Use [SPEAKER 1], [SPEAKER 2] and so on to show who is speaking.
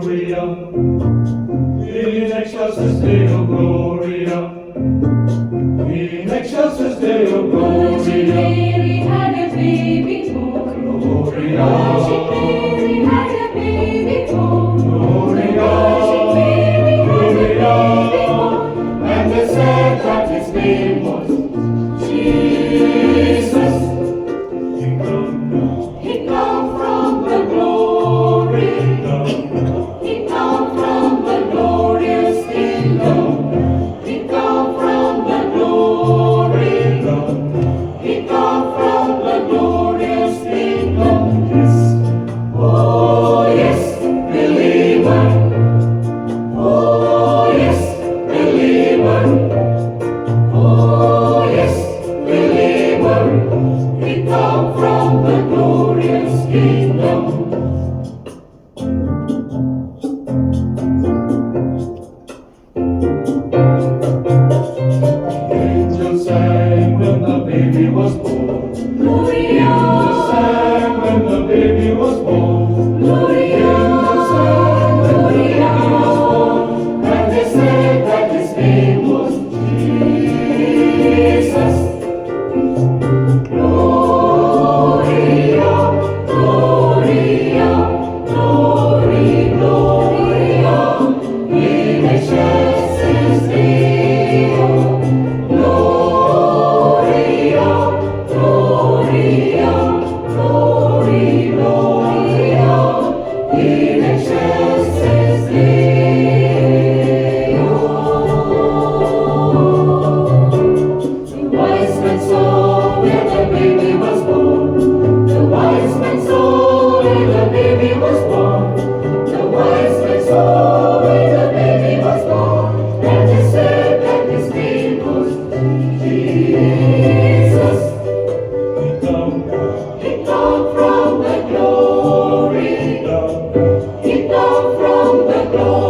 [SPEAKER 1] Gloria, in excelsis Deo Gloria, in excelsis Deo
[SPEAKER 2] Virgin
[SPEAKER 1] Gloria,
[SPEAKER 2] Mary had a baby boy.
[SPEAKER 1] Gloria,
[SPEAKER 2] Virgin Mary had a baby boy.
[SPEAKER 1] Gloria,
[SPEAKER 2] Virgin Mary had a baby boy.
[SPEAKER 1] and they said that his name was
[SPEAKER 2] Jesus,
[SPEAKER 1] He come now,
[SPEAKER 2] he come from the glory. He come from the glorious kingdom. He come from the glory. He come from the glorious kingdom. Oh yes, believer. Oh yes, believer. Oh yes, believer. He come from the glorious kingdom.
[SPEAKER 1] Angels sang when the baby was born.
[SPEAKER 2] Gloria,
[SPEAKER 1] Angels sang when the baby was born.
[SPEAKER 2] Gloria,
[SPEAKER 1] Angels sang when the baby
[SPEAKER 2] Gloria.
[SPEAKER 1] was born. And they said that his name was
[SPEAKER 2] Jesus. Gloria, Gloria, Glory, Gloria, in excelsis Deo. Gloria, Gloria, Glory, Gloria, in excelsis Deo. The wise men saw where the baby was born. The wise men saw where the baby was born. The wise men saw where the baby was born. And they said that his name was Jesus.
[SPEAKER 1] He come now,
[SPEAKER 2] He come from the glory. He come from the glory.